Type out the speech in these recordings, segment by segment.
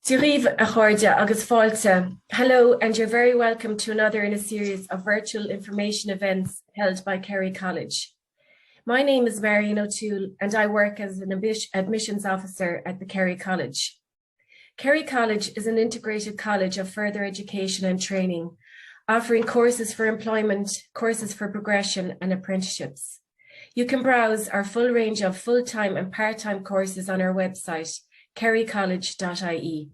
Diríomh a chairde agus fáilte. Hello, and you're very welcome to another in a series of virtual information events held by Kerry College. My name is Marion O'Toole, and I work as an admissions officer at the Kerry College. Kerry College is an integrated college of further education and training, offering courses for employment, courses for progression, and apprenticeships. You can browse our full range of full-time and part-time courses on our website, kerrycollege.ie.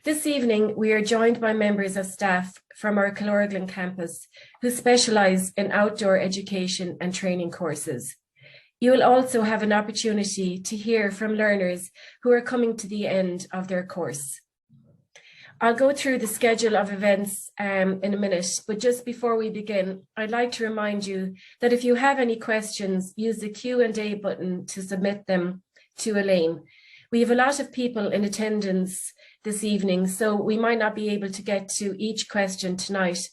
This evening, we are joined by members of staff from our Killorglin campus who specialise in outdoor education and training courses. You will also have an opportunity to hear from learners who are coming to the end of their course. I'll go through the schedule of events in a minute, but just before we begin, I'd like to remind you that if you have any questions, use the Q&A button to submit them to Elaine. We have a lot of people in attendance this evening, so we might not be able to get to each question tonight,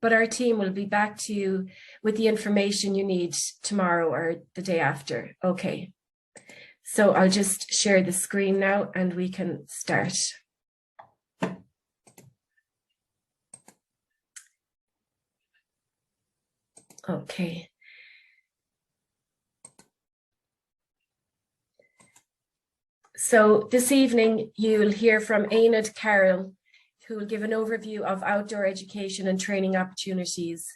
but our team will be back to you with the information you need tomorrow or the day after. Okay, so I'll just share the screen now and we can start. Okay. So this evening, you'll hear from Aenid Carroll, who will give an overview of outdoor education and training opportunities.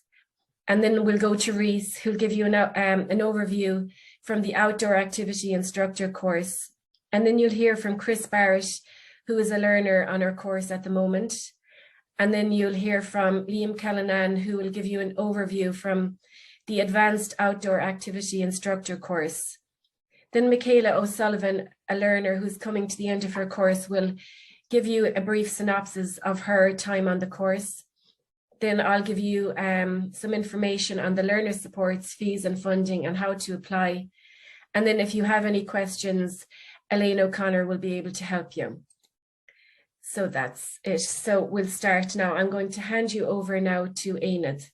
And then we'll go to Reese, who'll give you an overview from the outdoor activity instructor course. And then you'll hear from Chris Barrett, who is a learner on our course at the moment. And then you'll hear from Liam Callanan, who will give you an overview from the advanced outdoor activity instructor course. Then Michaela O'Sullivan, a learner who's coming to the end of her course, will give you a brief synopsis of her time on the course. Then I'll give you some information on the learner supports, fees and funding and how to apply. And then if you have any questions, Elaine O'Connor will be able to help you. So that's it. So we'll start now. I'm going to hand you over now to Aenid.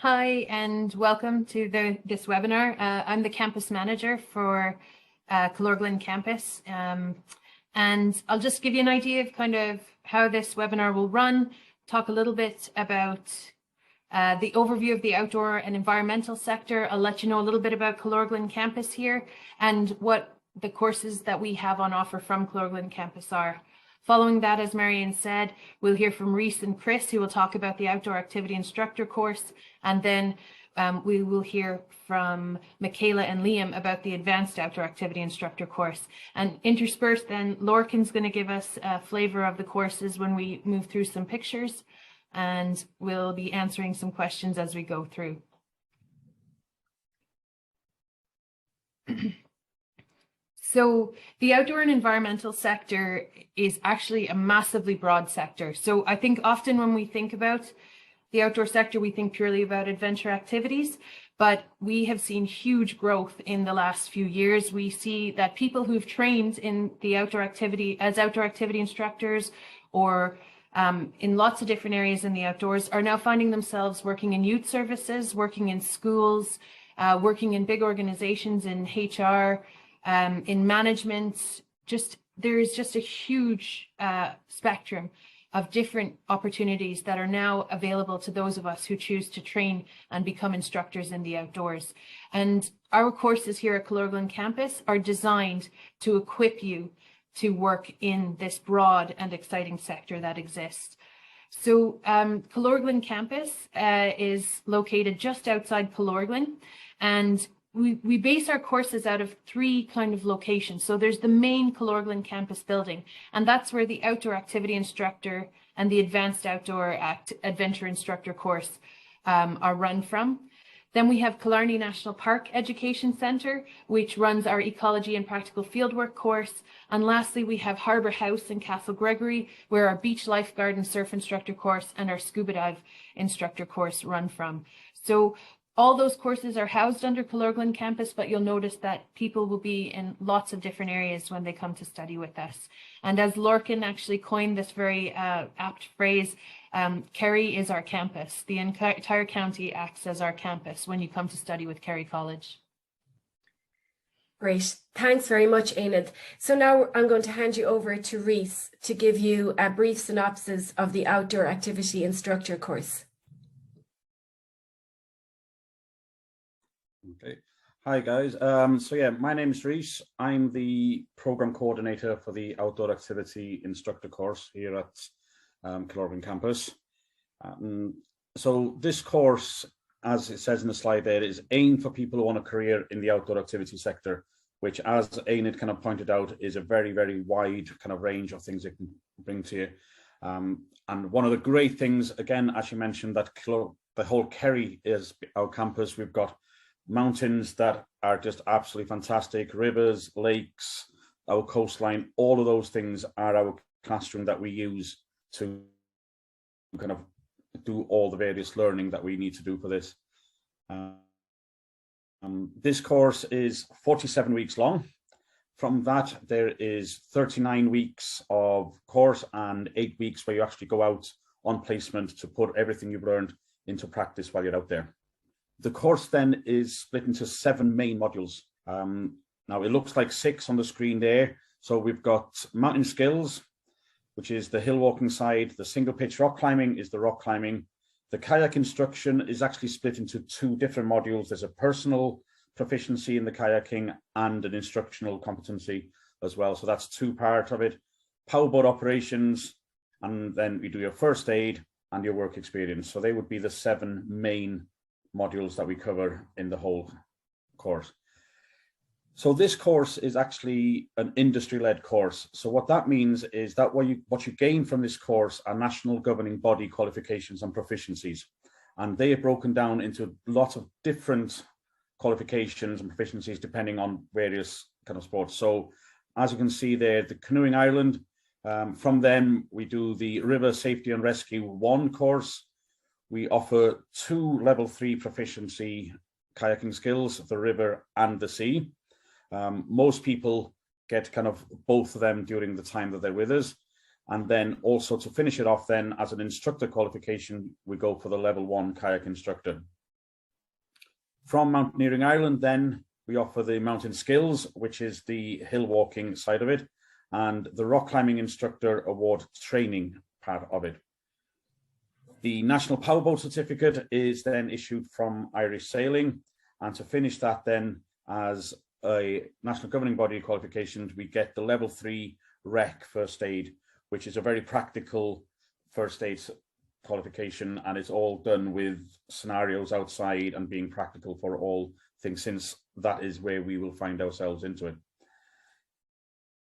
Hi, and welcome to this webinar. I'm the campus manager for Killorglin campus, and I'll just give you an idea of kind of how this webinar will run, talk a little bit about the overview of the outdoor and environmental sector. I'll let you know a little bit about Killorglin campus here and what the courses that we have on offer from Killorglin campus are. Following that, as Marion said, we'll hear from Reese and Chris, who will talk about the outdoor activity instructor course. And then we will hear from Michaela and Liam about the advanced outdoor activity instructor course. And interspersed then, Lorcan's going to give us a flavor of the courses when we move through some pictures. And we'll be answering some questions as we go through. So the outdoor and environmental sector is actually a massively broad sector. So I think often when we think about the outdoor sector, we think purely about adventure activities, but we have seen huge growth in the last few years. We see that people who've trained in the outdoor activity as outdoor activity instructors or in lots of different areas in the outdoors are now finding themselves working in youth services, working in schools, working in big organizations in HR, in management. There is just a huge spectrum of different opportunities that are now available to those of us who choose to train and become instructors in the outdoors. And our courses here at Killorglin campus are designed to equip you to work in this broad and exciting sector that exists. So Killorglin campus is located just outside Killorglin, and we base our courses out of three kind of locations. So there's the main Killorglin campus building, and that's where the outdoor activity instructor and the advanced outdoor adventure instructor course are run from. Then we have Killarney National Park Education Centre, which runs our ecology and practical fieldwork course. And lastly, we have Harbour House in Castle Gregory, where our beach lifeguard and surf instructor course and our scuba dive instructor course run from. So all those courses are housed under Killorglin campus, but you'll notice that people will be in lots of different areas when they come to study with us. And as Lorcan actually coined this very apt phrase, Kerry is our campus. The entire county acts as our campus when you come to study with Kerry College. Great. Thanks very much, Enid. So now I'm going to hand you over to Reese to give you a brief synopsis of the Outdoor Activity Instructor course. Okay. Hi guys. So yeah, my name is Reese. I'm the program coordinator for the Outdoor Activity Instructor course here at Kilorgan campus. So this course, as it says in the slide there, is aimed for people who want a career in the outdoor activity sector, which, as Enid kind of pointed out, is a very, very wide kind of range of things it can bring to you. And one of the great things, again, as you mentioned, that the whole Kerry is our campus. We've got mountains that are just absolutely fantastic, rivers, lakes, our coastline, all of those things are our classroom that we use to kind of do all the various learning that we need to do for this. This course is 47 weeks long. From that, there is 39 weeks of course and 8 weeks where you actually go out on placement to put everything you've learned into practice while you're out there. The course then is split into 7 main modules. Now it looks like 6 on the screen there. So we've got mountain skills, which is the hill walking side. The single pitch rock climbing is the rock climbing. The kayak instruction is actually split into 2 different modules. There's a personal proficiency in the kayaking and an instructional competency as well. So that's 2 parts of it. Powerboat operations, and then we do your first aid and your work experience. So they would be the 7 main modules that we cover in the whole course. So this course is actually an industry-led course. So what that means is that what you gain from this course are national governing body qualifications and proficiencies. And they are broken down into lots of different qualifications and proficiencies depending on various kind of sports. So as you can see there, the Canoeing Ireland, from them we do the River Safety and Rescue 1 course. We offer 2 level 3 proficiency kayaking skills, the river and the sea. Most people get kind of both of them during the time that they're with us. And then also to finish it off then as an instructor qualification, we go for the level 1 kayak instructor. From Mountaineering Ireland then we offer the mountain skills, which is the hill walking side of it, and the rock climbing instructor award training part of it. The National Powerboat Certificate is then issued from Irish Sailing, and to finish that then as a national governing body qualification, we get the level 3 REC first aid, which is a very practical first aid qualification, and it's all done with scenarios outside and being practical for all things, since that is where we will find ourselves into it.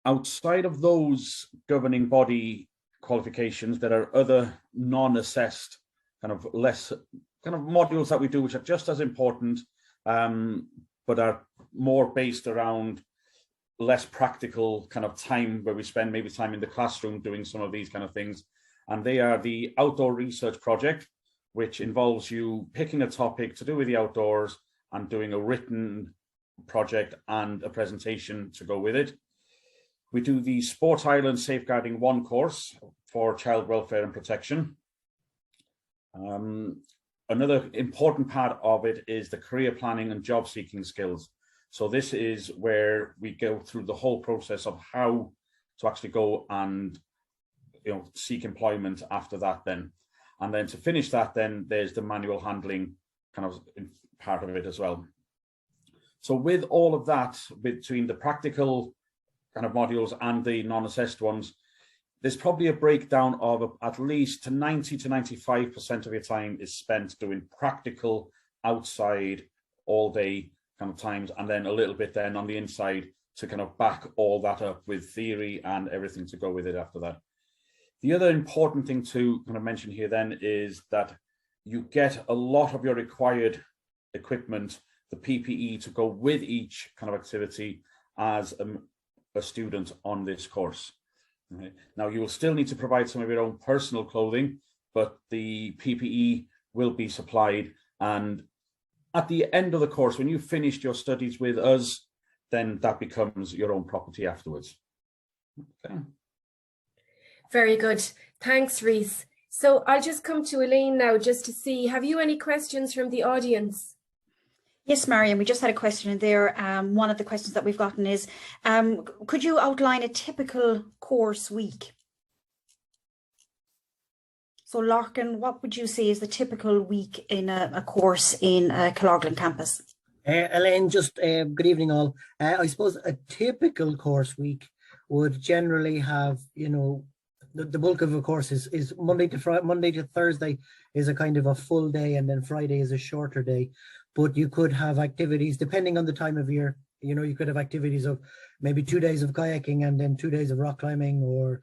Outside of those governing body qualifications, there are other non-assessed kind of less kind of modules that we do which are just as important, but are more based around less practical kind of time, where we spend maybe time in the classroom doing some of these kind of things. And they are the outdoor research project, which involves you picking a topic to do with the outdoors and doing a written project and a presentation to go with it. We do the Sport Island Safeguarding 1 course for child welfare and protection. Another important part of it is the career planning and job seeking skills. So this is where we go through the whole process of how to actually go and seek employment after that then. And then to finish that then there's the manual handling kind of part of it as well. So with all of that, between the practical kind of modules and the non-assessed ones, there's probably a breakdown of at least 90 to 95% of your time is spent doing practical outside all day kind of times, and then a little bit then on the inside to kind of back all that up with theory and everything to go with it after that. The other important thing to kind of mention here then is that you get a lot of your required equipment, the PPE, to go with each kind of activity as a student on this course. Okay. Now you will still need to provide some of your own personal clothing, but the PPE will be supplied, and at the end of the course, when you've finished your studies with us, then that becomes your own property afterwards. Okay. Very good. Thanks, Reese. So I'll just come to Elaine now just to see, have you any questions from the audience? Yes, Marion, we just had a question in there. One of the questions that we've gotten is, could you outline a typical course week? So Larkin, what would you say is the typical week in a course in Killorglin campus? Elaine, just good evening all. I suppose a typical course week would generally have, the bulk of a course is Monday to Thursday is a kind of a full day, and then Friday is a shorter day. But you could have activities depending on the time of year. You could have activities of maybe 2 days of kayaking and then 2 days of rock climbing, or,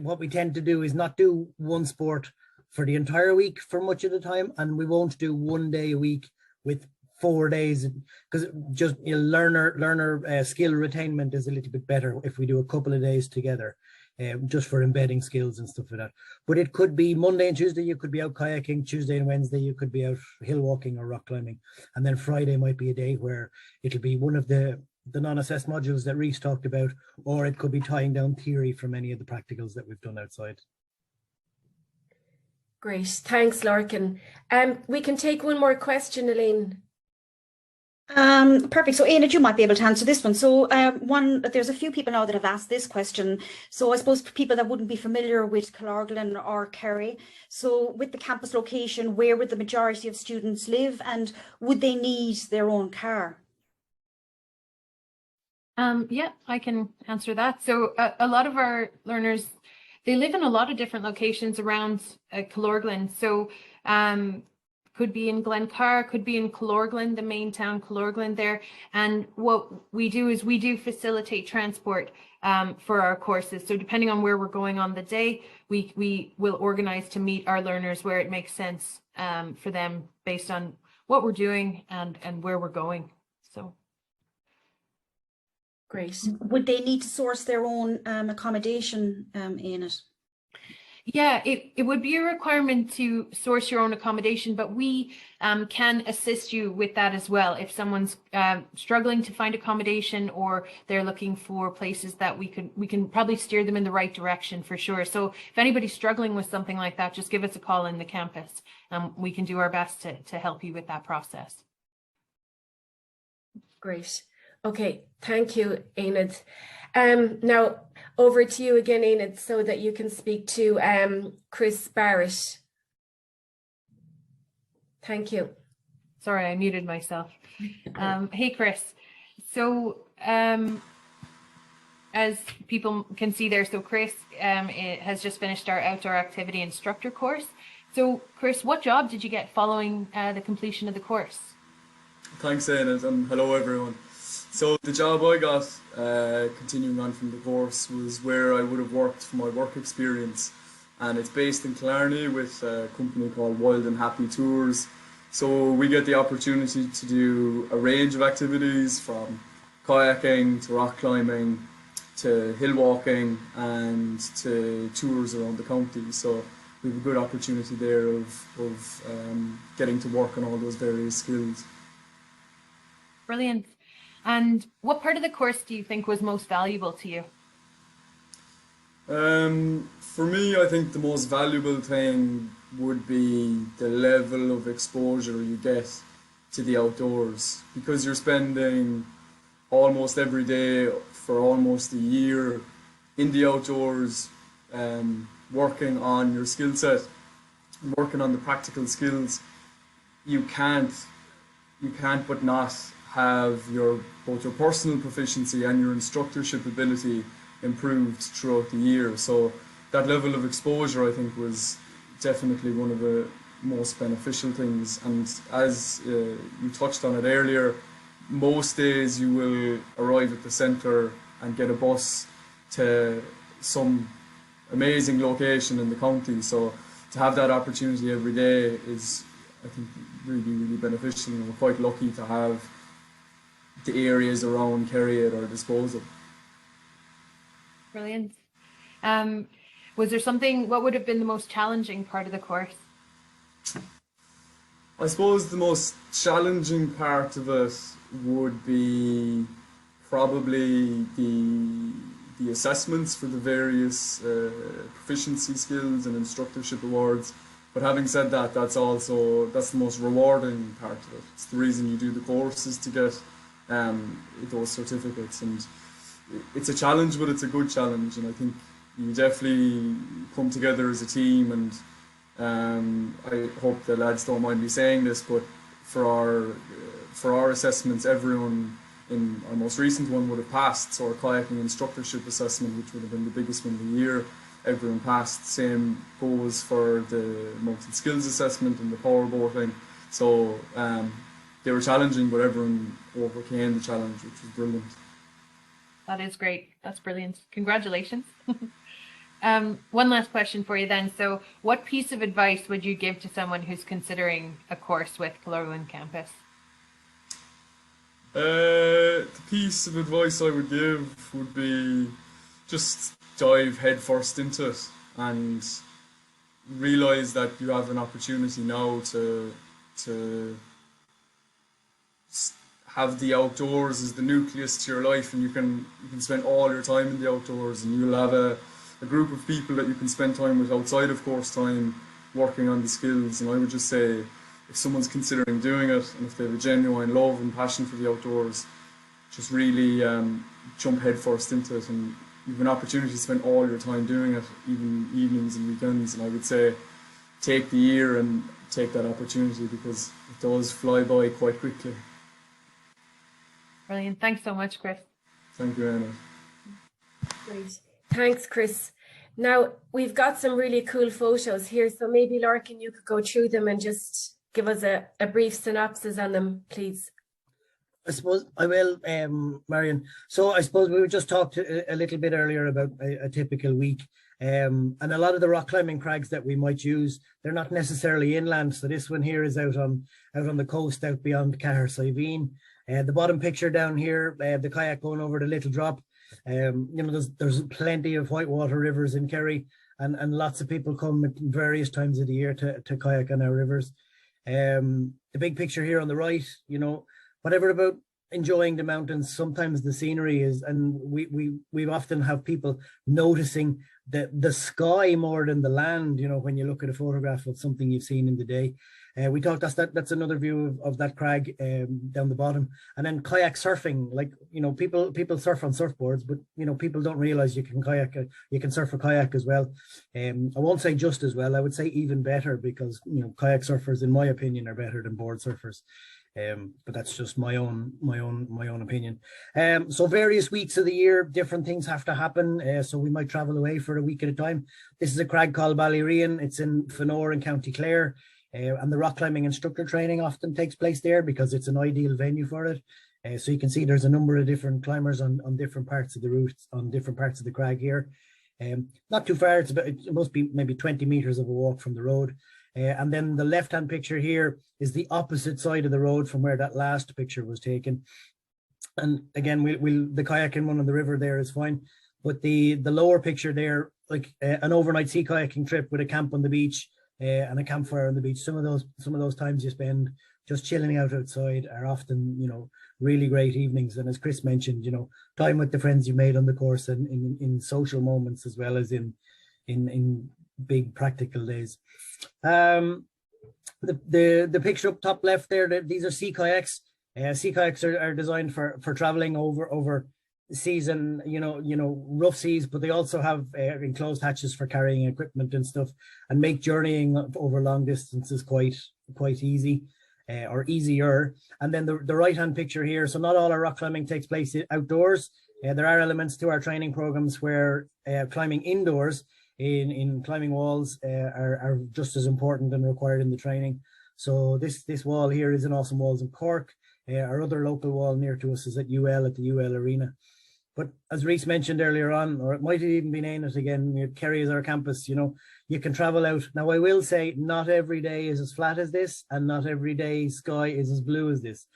what we tend to do is not do one sport for the entire week for much of the time, and we won't do 1 day a week with 4 days, because just learner skill retainment is a little bit better if we do a couple of days together, just for embedding skills and stuff like that. But it could be Monday and Tuesday you could be out kayaking, Tuesday and Wednesday you could be out hill walking or rock climbing, and then Friday might be a day where it'll be one of the non-assessed modules that Reese talked about, or it could be tying down theory from any of the practicals that we've done outside. Great, thanks Larkin. We can take one more question, Elaine. Perfect. So Enid, you might be able to answer this one. So there's a few people now that have asked this question. So I suppose for people that wouldn't be familiar with Killorglin or Kerry, so with the campus location, where would the majority of students live, and would they need their own car? Yeah, I can answer that. So a lot of our learners, they live in a lot of different locations around Killorglin. So could be in Glencar, could be in Killorglin, the main town, Killorglin there. And what we do is we do facilitate transport for our courses. So depending on where we're going on the day, we will organize to meet our learners where it makes sense for them based on what we're doing and where we're going. So. Great. Would they need to source their own accommodation in it? Yeah, it would be a requirement to source your own accommodation, but we can assist you with that as well. If someone's struggling to find accommodation, or they're looking for places that we can probably steer them in the right direction for sure. So if anybody's struggling with something like that, just give us a call in the campus. We can do our best to help you with that process. Great. Okay, thank you, Enid. Now over to you again, Enid, so that you can speak to Chris Barrett. Thank you. Sorry, I muted myself. Hey, Chris. So as people can see there, so Chris has just finished our outdoor activity instructor course. So Chris, what job did you get following the completion of the course? Thanks, Enid, and hello everyone. So the job I got, continuing on from the course, was where I would have worked for my work experience, and it's based in Killarney with a company called Wild and Happy Tours. So we get the opportunity to do a range of activities, from kayaking to rock climbing to hill walking and to tours around the county. So we have a good opportunity there of getting to work on all those various skills. Brilliant. And what part of the course do you think was most valuable to you? For me, I think the most valuable thing would be the level of exposure you get to the outdoors, because you're spending almost every day for almost a year in the outdoors, working on your skill set, working on the practical skills. You can't but not have both your personal proficiency and your instructorship ability improved throughout the year. So that level of exposure, I think, was definitely one of the most beneficial things. And as you touched on it earlier, most days you will arrive at the centre and get a bus to some amazing location in the county. So to have that opportunity every day is, I think, really, really beneficial, and we're quite lucky to have the areas around Kerry at our disposal. Brilliant. Was there what would have been the most challenging part of the course? I suppose the most challenging part of it would be probably the assessments for the various proficiency skills and instructorship awards. But having said that, that's the most rewarding part of it. It's the reason you do the course, is to get those certificates. And it's a challenge, but it's a good challenge. And I think you definitely come together as a team. And I hope the lads don't mind me saying this, but for our assessments, everyone in our most recent one would have passed. So our kayaking instructorship assessment, which would have been the biggest one of the year, everyone passed. Same goes for the multi-skills assessment and the power boating. So they were challenging, but everyone overcame the challenge, which was brilliant. That is great. That's brilliant. Congratulations. One last question for you then. So what piece of advice would you give to someone who's considering a course with Killorglin Campus? The piece of advice I would give would be just dive headfirst into it and realise that you have an opportunity now to have the outdoors as the nucleus to your life, and you can spend all your time in the outdoors, and you'll have a group of people that you can spend time with outside of course time working on the skills. And I would just say, if someone's considering doing it, and if they have a genuine love and passion for the outdoors, just really jump headfirst into it, and you have an opportunity to spend all your time doing it, even evenings and weekends. And I would say take the year and take that opportunity, because it does fly by quite quickly. Brilliant. Thanks so much, Chris. Thank you, Anna. Great. Thanks, Chris. Now, we've got some really cool photos here, so maybe Larkin, you could go through them and just give us a brief synopsis on them, please. I suppose I will, Marion. So I suppose we just talked a little bit earlier about a typical week. And a lot of the rock climbing crags that we might use, they're not necessarily inland. So this one here is out on the coast, out beyond Cahir-Siveen. The bottom picture down here, the kayak going over the Little Drop. You know, there's plenty of whitewater rivers in Kerry, and lots of people come at various times of the year to kayak on our rivers. The big picture here on the right, you know, whatever about enjoying the mountains, sometimes the scenery is, and we often have people noticing the sky more than the land, you know, when you look at a photograph of something you've seen in the day. We talked, that's another view of that crag down the bottom. And then kayak surfing, like, you know, people surf on surfboards, but, you know, people don't realize you can kayak, you can surf a kayak as well. I won't say just as well, I would say even better, because, you know, kayak surfers, in my opinion, are better than board surfers. But that's just my own opinion. So various weeks of the year, different things have to happen. So we might travel away for a week at a time. This is a crag called Ballyrian. It's in Fanore in County Clare. And the rock climbing instructor training often takes place there because it's an ideal venue for it. So you can see there's a number of different climbers on different parts of the route, on different parts of the crag here. Not too far, it must be maybe 20 meters of a walk from the road. And then the left-hand picture here is the opposite side of the road from where that last picture was taken. And again, the kayaking one on the river there is fine, but the lower picture there, like an overnight sea kayaking trip with a camp on the beach and a campfire on the beach. Some of those times you spend just chilling out outside are often, you know, really great evenings. And as Chris mentioned, you know, time with the friends you made on the course and in social moments as well as in big practical days. The picture up top left there, these are sea kayaks. Sea kayaks are designed for traveling over season, you know, rough seas, but they also have enclosed hatches for carrying equipment and stuff, and make journeying over long distances quite easy, or easier. And then the right hand picture here, so not all our rock climbing takes place outdoors. There are elements to our training programs where climbing indoors in climbing walls are just as important and required in the training. So this wall here is in Awesome Walls in Cork. Our other local wall near to us is at UL, at the UL Arena. But as Reese mentioned earlier on, or it might have even been Ainit again, Kerry is our campus, you know, you can travel out. Now I will say not every day is as flat as this, and not every day sky is as blue as this.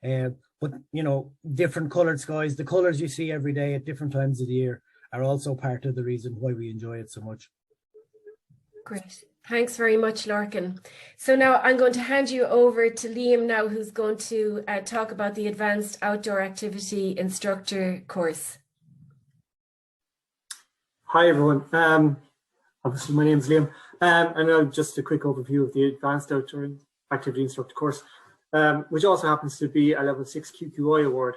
But, you know, different coloured skies, the colours you see every day at different times of the year are also part of the reason why we enjoy it so much. Great. Thanks very much, Larkin. So now I'm going to hand you over to Liam now, who's going to talk about the Advanced Outdoor Activity Instructor course. Hi, everyone. Obviously, my name's Liam, and now just a quick overview of the Advanced Outdoor Activity Instructor course, which also happens to be a Level 6 QQI award,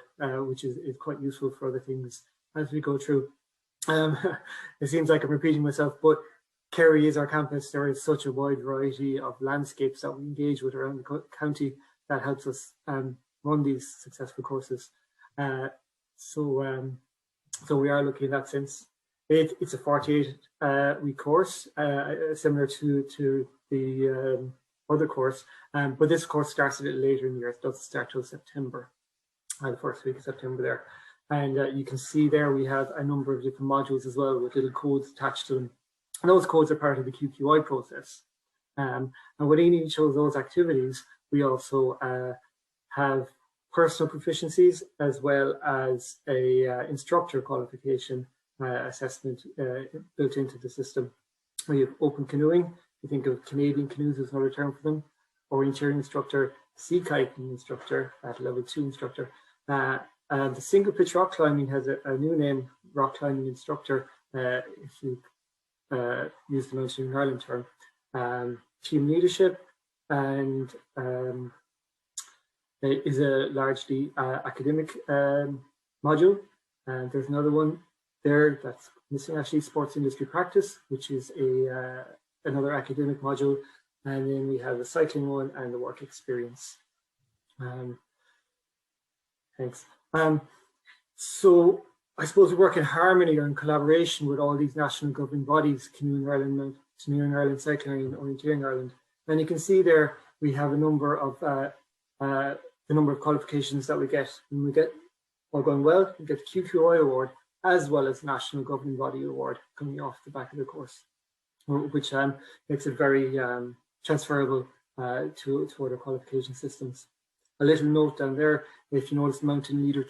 which is quite useful for other things as we go through. It seems like I'm repeating myself, but Kerry is our campus. There is such a wide variety of landscapes that we engage with around the county that helps us run these successful courses. So we are lucky in that sense. It's a 48-week course, similar to the other course, but this course starts a little later in the year. It doesn't start till September, the first week of September there. And you can see there we have a number of different modules as well with little codes attached to them. And those codes are part of the QQI process. And within each of those activities, we also have personal proficiencies as well as a instructor qualification assessment built into the system. We have open canoeing. You think of Canadian canoes as another term for them. Orienteering instructor, sea kayaking instructor, at Level 2 instructor. The single pitch rock climbing has a new name, rock climbing instructor, if you use the Mountaineering Ireland term. Team leadership and is a largely academic module. And there's another one there that's missing, actually, sports industry practice, which is another academic module. And then we have the cycling one and the work experience. Thanks. So I suppose we work in harmony or in collaboration with all these national governing bodies, Canoeing Ireland, Mountaineering Ireland, Cycling Ireland, Orienteering Ireland. And you can see there we have a number of the number of qualifications that we get. When we get all going well, we get the QQI award as well as National Governing Body Award coming off the back of the course, which makes it very transferable to other qualification systems. A little note down there, if you notice, Mountain Leader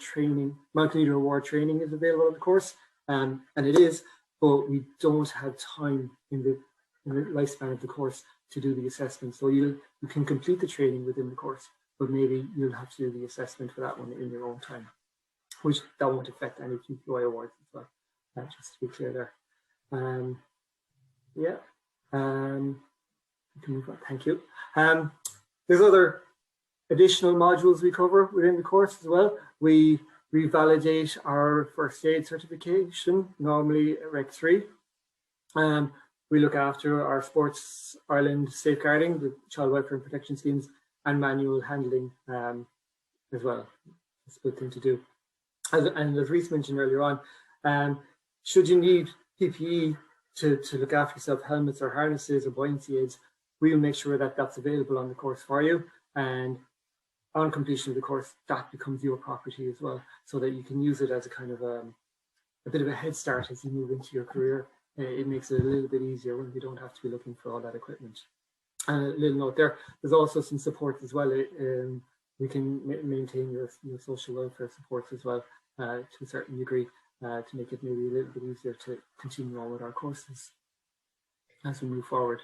Award training is available on the course, and it is, but we don't have time in the lifespan of the course to do the assessment. So you can complete the training within the course, but maybe you'll have to do the assessment for that one in your own time, which that won't affect any QQI awards as well, just to be clear there. We can move on, thank you. There's other additional modules we cover within the course as well. We revalidate our first aid certification, normally Rec 3. We look after our Sports Ireland safeguarding, the child welfare and protection schemes, and manual handling as well. It's a good thing to do. And as Reese mentioned earlier on, should you need PPE to look after yourself, helmets or harnesses or buoyancy aids, we'll make sure that that's available on the course for you. And on completion of the course, that becomes your property as well, so that you can use it as a kind of a bit of a head start as you move into your career. It makes it a little bit easier when you don't have to be looking for all that equipment. And a little note there, there's also some support as well. We can maintain your social welfare supports as well to a certain degree to make it maybe a little bit easier to continue on with our courses as we move forward.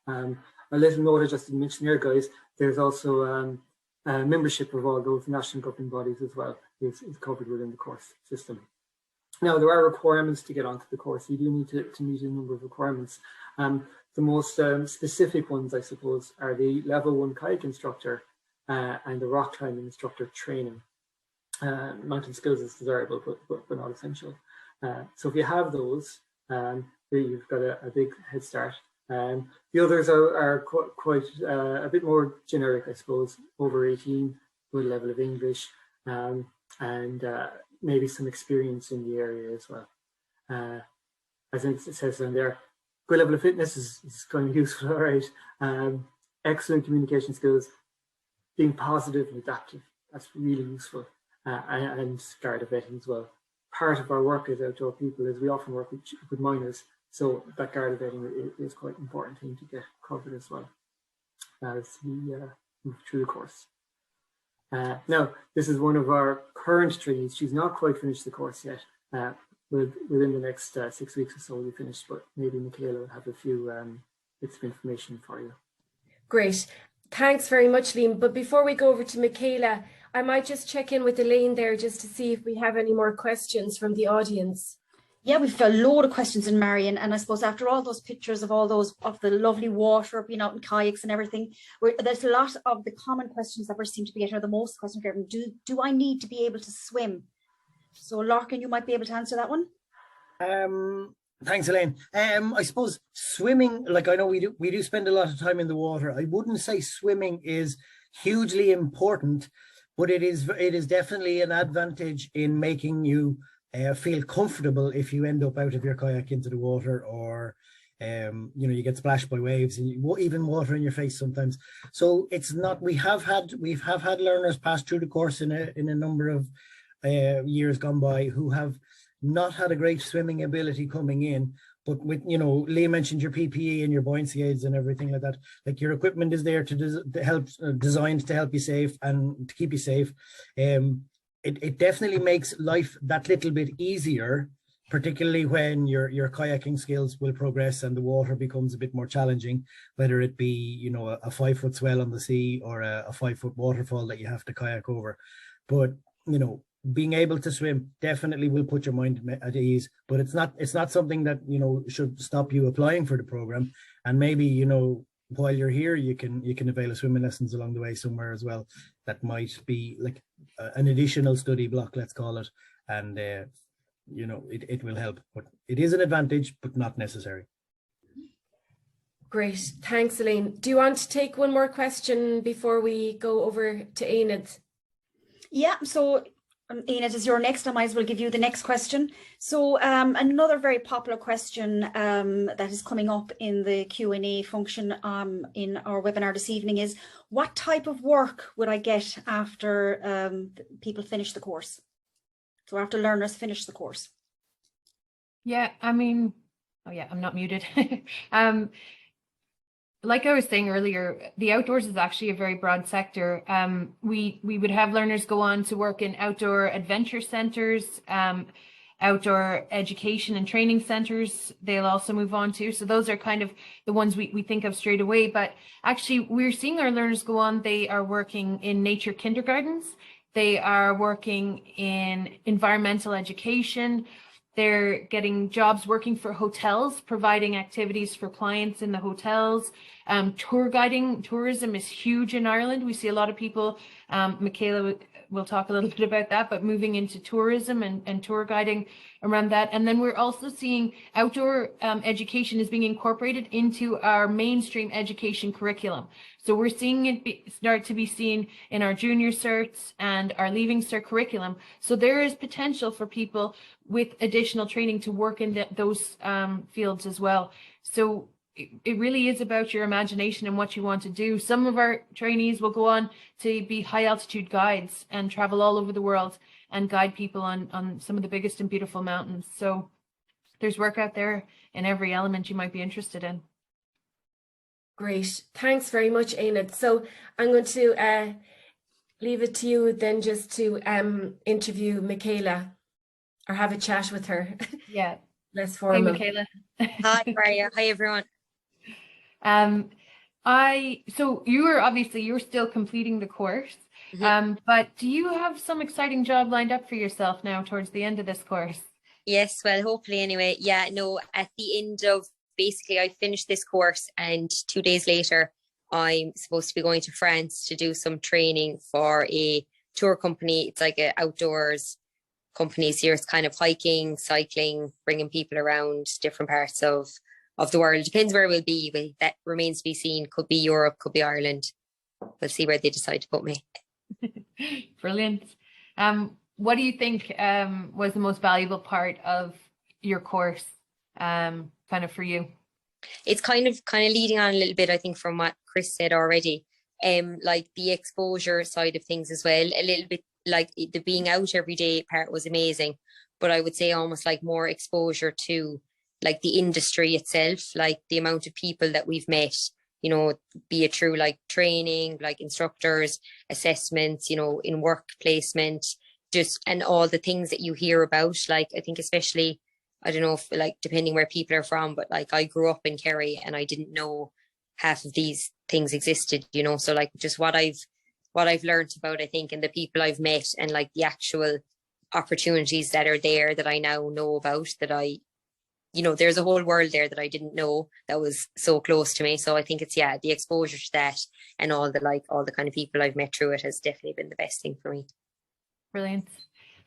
A little note I just didn't mention there, guys, there's also membership of all those national governing bodies as well is covered within the course system. Now, there are requirements to get onto the course. You do need to meet a number of requirements. The most specific ones, I suppose, are the Level 1 kayak instructor and the rock climbing instructor training. Mountain skills is desirable, but not essential. So if you have those, you've got a big head start. The others are quite a bit more generic, I suppose, over 18, good level of English, and maybe some experience in the area as well. As it says down there, good level of fitness is kind of useful, all right. Excellent communication skills, being positive and adaptive, that's really useful, and Garda vetting as well. Part of our work as outdoor people is we often work with minors, so that Garda vetting is quite an important thing to get covered as well as we move through the course. Now, this is one of our current trainees. She's not quite finished the course yet. Within the next 6 weeks or so, we'll be finished, but maybe Michaela will have a few bits of information for you. Great. Thanks very much, Liam. But before we go over to Michaela, I might just check in with Elaine there just to see if we have any more questions from the audience. Yeah, we've a load of questions in Marion, and I suppose after all those pictures of all those of the lovely water, being out in kayaks and everything, there's a lot of the common questions that we seem to be getting, or the most questions we're getting. Do I need to be able to swim? So Larkin, you might be able to answer that one. Thanks, Elaine. I suppose swimming, like I know we do spend a lot of time in the water. I wouldn't say swimming is hugely important, but it is definitely an advantage in making you feel comfortable if you end up out of your kayak into the water, or you get splashed by waves, and even water in your face sometimes. So it's not. We have had learners pass through the course in a number of years gone by who have not had a great swimming ability coming in. But with, Lee mentioned your PPE and your buoyancy aids and everything like that. Like, your equipment is there to help, designed to help you safe and to keep you safe. It definitely makes life that little bit easier, particularly when your kayaking skills will progress and the water becomes a bit more challenging, whether it be, a 5-foot swell on the sea or a 5-foot waterfall that you have to kayak over. But, being able to swim definitely will put your mind at ease, but it's not something that, should stop you applying for the program. And maybe, while you're here, you can avail of swimming lessons along the way somewhere as well. That might be like an additional study block, let's call it. And, it will help, but it is an advantage, but not necessary. Great. Thanks, Elaine. Do you want to take one more question before we go over to Enid? Yeah, so Enid is your next. I might as well give you the next question. So another very popular question that is coming up in the Q&A function in our webinar this evening is, what type of work would I get after people finish the course? So after learners finish the course. Yeah, I'm not muted. Like I was saying earlier, the outdoors is actually a very broad sector. We would have learners go on to work in outdoor adventure centers, outdoor education and training centers. They'll also move on to. So those are kind of the ones we think of straight away. But actually, we're seeing our learners go on. They are working in nature kindergartens. They are working in environmental education. They're getting jobs working for hotels, providing activities for clients in the hotels. Tour guiding, tourism is huge in Ireland. We see a lot of people, Michaela will talk a little bit about that, but moving into tourism and tour guiding around that. And then we're also seeing outdoor education is being incorporated into our mainstream education curriculum. So we're seeing it start to be seen in our junior certs and our leaving cert curriculum. So there is potential for people with additional training to work in those fields as well. So it really is about your imagination and what you want to do. Some of our trainees will go on to be high altitude guides and travel all over the world and guide people on some of the biggest and beautiful mountains. So there's work out there in every element you might be interested in. Great. Thanks very much, Enid. So I'm going to leave it to you then just to interview Michaela or have a chat with her. Yeah. Less formal. Hey, Michaela. Hi, Maria. Hi, everyone. So you're still completing the course, but do you have some exciting job lined up for yourself now towards the end of this course? Yes, well, hopefully anyway. Yeah, no, at the end of, basically I finished this course and 2 days later, I'm supposed to be going to France to do some training for a tour company. It's like an outdoors company. So it's kind of hiking, cycling, bringing people around different parts of the world. Depends where we'll be, but that remains to be seen. Could be Europe, could be Ireland. We'll see where they decide to put me. Brilliant. What do you think was the most valuable part of your course, kind of for you? It's kind of leading on a little bit, I think, from what Chris said already. Like the exposure side of things as well. A little bit like the being out every day part was amazing, but I would say almost like more exposure to like the industry itself, like the amount of people that we've met, be it through like training, like instructors, assessments, in work placement, and all the things that you hear about. Like, I think especially, I don't know if like, depending where people are from, but like I grew up in Kerry and I didn't know half of these things existed, so like just what I've learned about, I think, and the people I've met and like the actual opportunities that are there that I now know about, that there's a whole world there that I didn't know that was so close to me. So I think it's, the exposure to that and all the kind of people I've met through it has definitely been the best thing for me. Brilliant.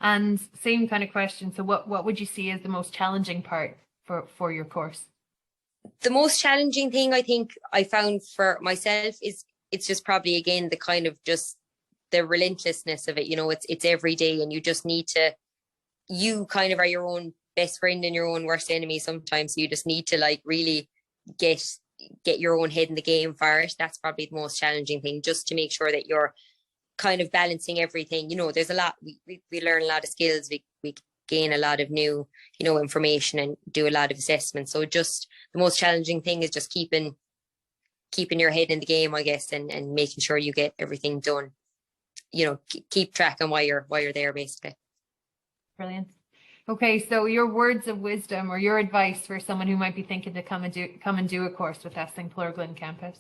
And same kind of question. So what would you see as the most challenging part for your course? The most challenging thing I think I found for myself is it's just probably, again, the kind of just the relentlessness of it. It's every day, and you just need to, you kind of are your own best friend and your own worst enemy sometimes. So you just need to really get your own head in the game for it. That's probably the most challenging thing, just to make sure that you're kind of balancing everything. There's a lot, we learn a lot of skills, we gain a lot of new, information, and do a lot of assessments. So just the most challenging thing is just keeping your head in the game, I guess, and making sure you get everything done. Keep track on why you're there, basically. Brilliant. Okay, so your words of wisdom or your advice for someone who might be thinking to come and do a course with us in Clorglen campus.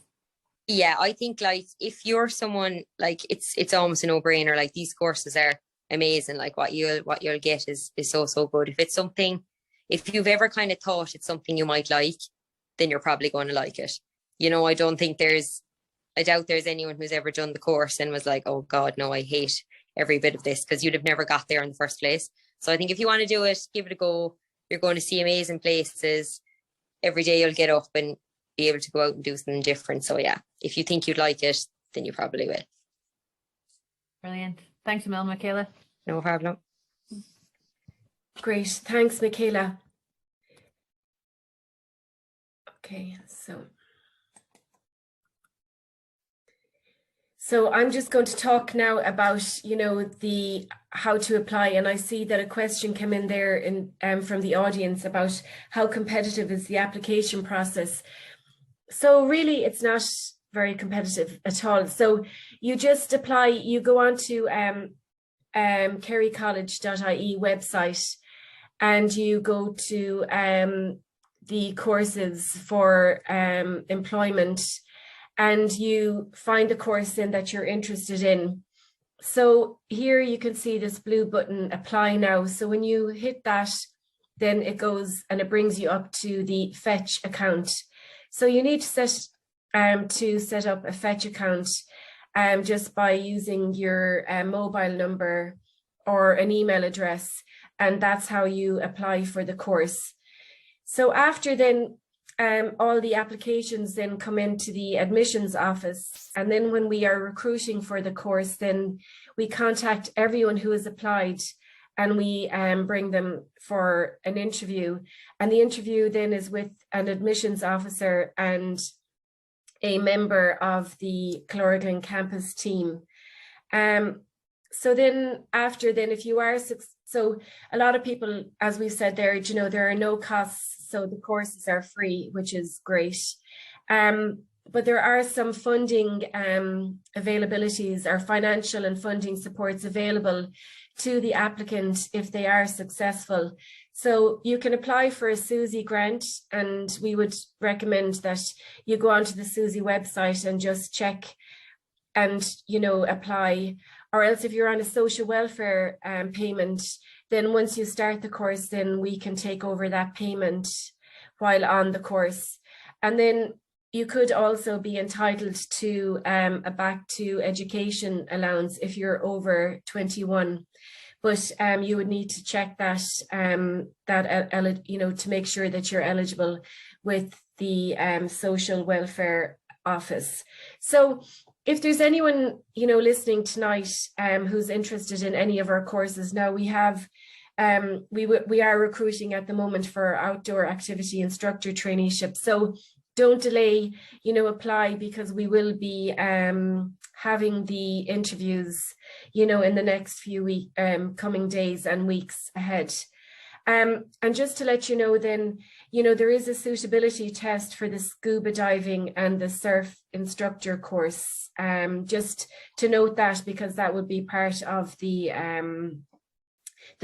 Yeah, I think if you're someone, it's almost a no-brainer. These courses are amazing. What you'll get is so good. If it's something, if you've ever kind of thought it's something you might like, then you're probably going to like it. I doubt there's anyone who's ever done the course and was like, oh God, no, I hate every bit of this, because you'd have never got there in the first place. So I think if you want to do it, give it a go. You're going to see amazing places. Every day you'll get up and be able to go out and do something different. So yeah, if you think you'd like it, then you probably will. Brilliant. Thanks a million, Michaela. No problem. Great. Thanks, Michaela. Okay, so I'm just going to talk now about, the how to apply. And I see that a question came in there from the audience about how competitive is the application process. So really, it's not very competitive at all. So you just apply, you go on to kerrycollege.ie website, and you go to the courses for employment, and you find the course in that you're interested in. So here you can see this blue button, apply now. So when you hit that, then it goes and it brings you up to the Fetch account. So you need to set up a Fetch account just by using your mobile number or an email address, and that's how you apply for the course. So after then, all the applications then come into the admissions office, and then when we are recruiting for the course, then we contact everyone who has applied, and we bring them for an interview. And the interview then is with an admissions officer and a member of the Clorglen campus team. So then after then, if you are, so a lot of people, as we said there, there are no costs. So the courses are free, which is great. But there are some funding availabilities, or financial and funding supports available to the applicant if they are successful. So you can apply for a SUSI grant, and we would recommend that you go onto the SUSI website and just check and, apply. Or else if you're on a social welfare payment, then once you start the course, then we can take over that payment while on the course. And then you could also be entitled to a back to education allowance if you're over 21. But you would need to check that, to make sure that you're eligible with the social welfare office. So if there's anyone, listening tonight who's interested in any of our courses, now we have, we are recruiting at the moment for outdoor activity instructor traineeship. So don't delay, apply, because we will be having the interviews, in the next few coming days and weeks ahead. And just to let you know then, there is a suitability test for the scuba diving and the surf instructor course. Just to note that, because that would be part of the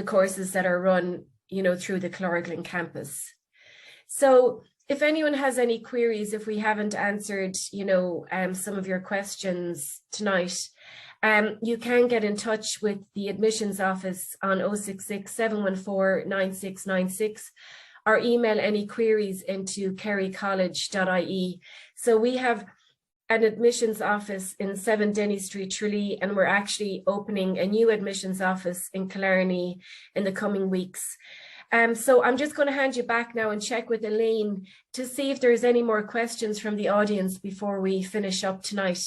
courses that are run, through the Clorglen campus. So if anyone has any queries, if we haven't answered, some of your questions tonight, You can get in touch with the admissions office on 066 714 9696 or email any queries into kerrycollege.ie. So we have an admissions office in 7 Denny Street, Tralee, and we're actually opening a new admissions office in Killarney in the coming weeks. So I'm just going to hand you back now and check with Elaine to see if there's any more questions from the audience before we finish up tonight.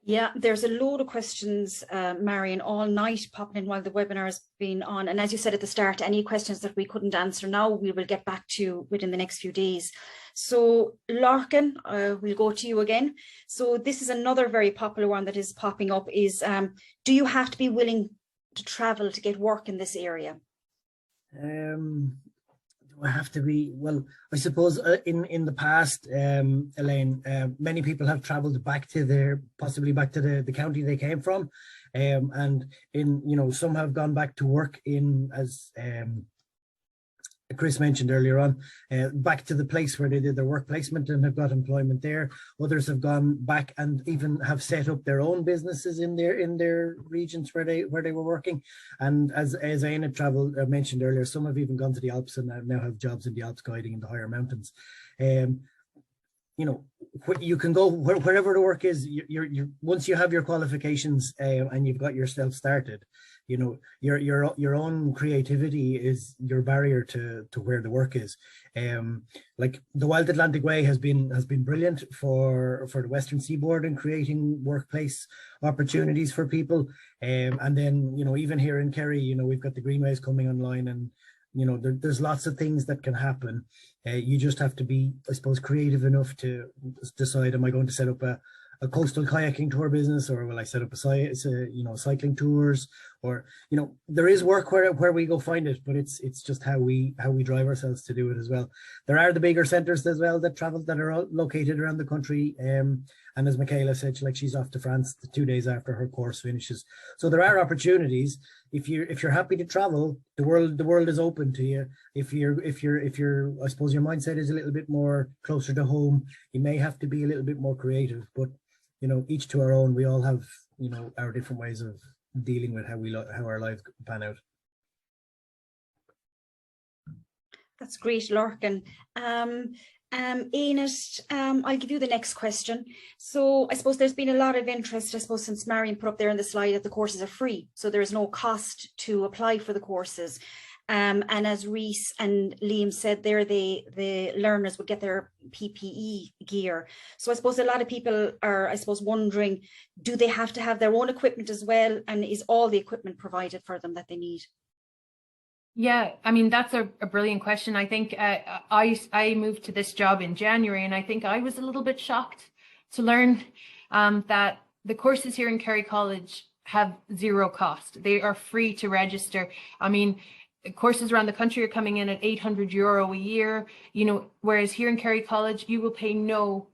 Yeah, there's a load of questions, Marion, all night popping in while the webinar has been on. And as you said at the start, any questions that we couldn't answer now, we will get back to within the next few days. So Larkin, we'll go to you again. So this is another very popular one that is popping up is, do you have to be willing to travel to get work in this area? Do I have to be? Well, I suppose in the past, Elaine, many people have travelled back to possibly back to the county they came from, and some have gone back to work in, as Chris mentioned earlier on, back to the place where they did their work placement and have got employment there. Others have gone back and even have set up their own businesses in their regions where they were working. And as Aina mentioned earlier, some have even gone to the Alps and now have jobs in the Alps guiding in the higher mountains. You can go wherever the work is. Once you have your qualifications and you've got yourself started, your own creativity is your barrier to where the work is. Like the Wild Atlantic Way has been brilliant for the Western Seaboard in creating workplace opportunities for people. And then even here in Kerry, we've got the Greenways coming online, and there's lots of things that can happen. You just have to be, I suppose, creative enough to decide, am I going to set up a coastal kayaking tour business, or will I set up cycling tours, or there is work where we go find it, but it's just how we drive ourselves to do it as well. There are the bigger centres as well that are located around the country, and as Michaela said, she's off to France 2 days after her course finishes. So there are opportunities. If you're happy to travel, the world is open to you. If you're I suppose your mindset is a little bit more closer to home, you may have to be a little bit more creative, but each to our own. We all have our different ways of dealing with how our lives pan out. That's great, Larkin. Ines, I'll give you the next question. So I suppose there's been a lot of interest, I suppose, since Marion put up there on the slide that the courses are free. So there's no cost to apply for the courses. And as Reese and Liam said there, the learners would get their PPE gear. So I suppose a lot of people are, I suppose, wondering, do they have to have their own equipment as well? And is all the equipment provided for them that they need? Yeah, I mean, that's a brilliant question. I think I moved to this job in January, and I think I was a little bit shocked to learn that the courses here in Kerry College have zero cost. They are free to register. I mean, courses around the country are coming in at €800 a year, whereas here in Kerry College, you will pay no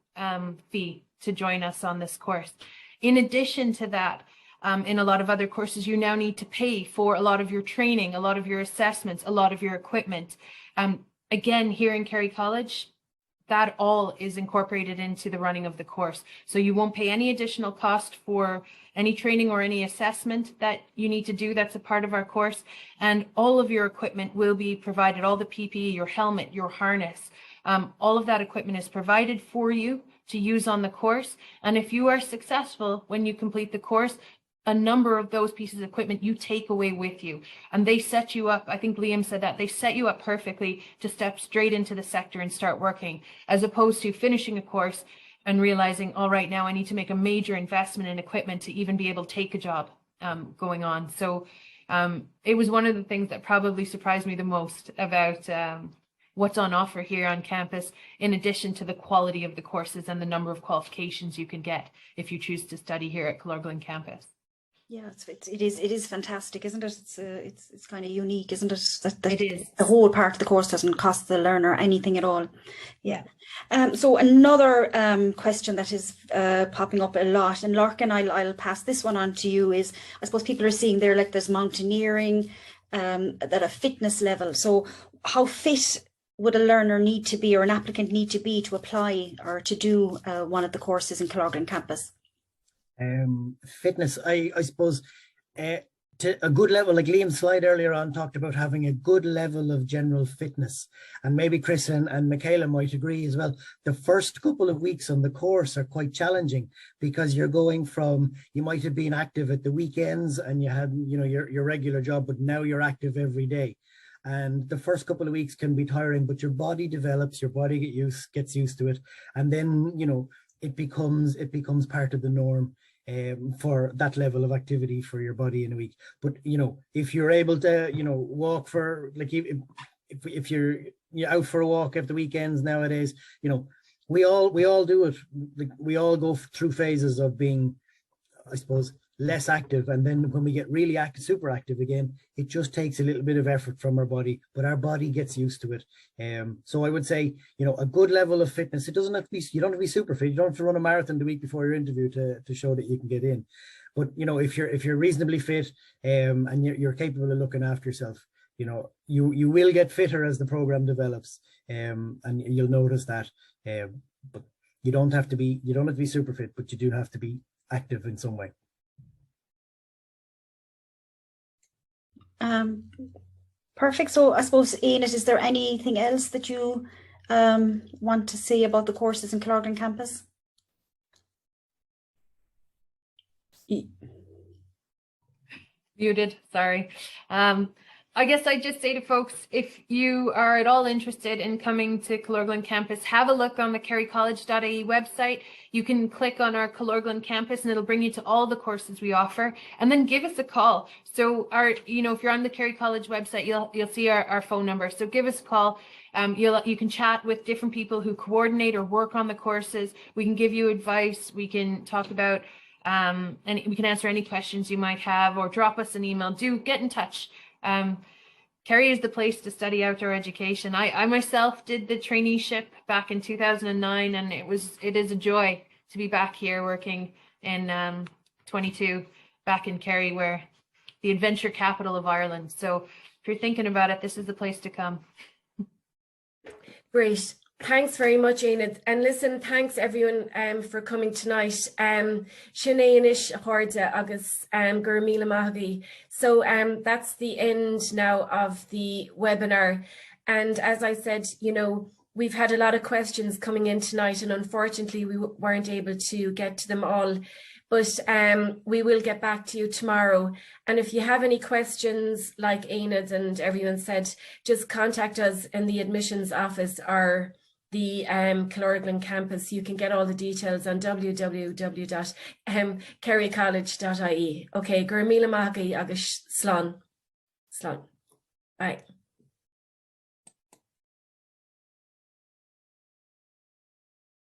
fee to join us on this course. In addition to that, in a lot of other courses, you now need to pay for a lot of your training, a lot of your assessments, a lot of your equipment. Again, here in Kerry College, that all is incorporated into the running of the course. So you won't pay any additional cost for any training or any assessment that you need to do. That's a part of our course. And all of your equipment will be provided, all the PPE, your helmet, your harness, all of that equipment is provided for you to use on the course. And if you are successful when you complete the course, a number of those pieces of equipment you take away with you, and they set you up. I think Liam said that they set you up perfectly to step straight into the sector and start working, as opposed to finishing a course and realizing, all right, now I need to make a major investment in equipment to even be able to take a job going on. So it was one of the things that probably surprised me the most about what's on offer here on campus, in addition to the quality of the courses and the number of qualifications you can get if you choose to study here at Killorglin campus. Yeah, it is fantastic, isn't it? It's kind of unique, isn't it? That it is. The whole part of the course doesn't cost the learner anything at all. Yeah. So another question that is popping up a lot, and Larkin, I'll pass this one on to you, is I suppose people are seeing there, like there's mountaineering at a fitness level. So how fit would a learner need to be, or an applicant need to be, to apply or to do one of the courses in Killorglin campus? Fitness, I suppose, to a good level, like Liam's slide earlier on talked about having a good level of general fitness, and maybe Chris and Michaela might agree as well. The first couple of weeks on the course are quite challenging because you're going from, you might have been active at the weekends and you had, you know, your regular job, but now you're active every day. And the first couple of weeks can be tiring, but your body develops, your body gets used to it. And then, you know, it becomes part of the norm. For that level of activity for your body in a week. But, you know, if you're able to, you know, walk for, like, if you're out for a walk at the weekends nowadays, you know, we all do it. Like, we all go through phases of being, I suppose, less active, and then when we get really active, super active again, it just takes a little bit of effort from our body, but our body gets used to it. So I would say, you know, a good level of fitness. It doesn't have to be, you don't have to be super fit. You don't have to run a marathon the week before your interview to show that you can get in. But, you know, if you're reasonably fit, and you're capable of looking after yourself, you know, you will get fitter as the program develops, and you'll notice that. But you don't have to be super fit, but you do have to be active in some way. Perfect. So I suppose, Enid, is there anything else that you want to say about the courses in Killorglin campus? Muted, sorry. I guess I'd just say to folks, if you are at all interested in coming to Killorglin campus, have a look on the kerrycollege.ie website. You can click on our Killorglin campus and it'll bring you to all the courses we offer, and then give us a call. So you know, if you're on the Kerry College website, you'll see our phone number. So give us a call. You can chat with different people who coordinate or work on the courses. We can give you advice. We can talk about and we can answer any questions you might have, or drop us an email. Do get in touch. Kerry is the place to study outdoor education. I myself did the traineeship back in 2009, and it is a joy to be back here working in 22 back in Kerry, where the adventure capital of Ireland. So if you're thinking about it, this is the place to come. Great. Thanks very much, Enid. And listen, thanks everyone for coming tonight. Sinead Horda agus gur míle maithí. So that's the end now of the webinar. And as I said, you know, we've had a lot of questions coming in tonight, and unfortunately we weren't able to get to them all. But we will get back to you tomorrow. And if you have any questions, like Enid and everyone said, just contact us in the admissions office or the Killorglin campus. You can get all the details on www.kerrycollege.ie. Okay, gur míle maithí agus slán. Bye.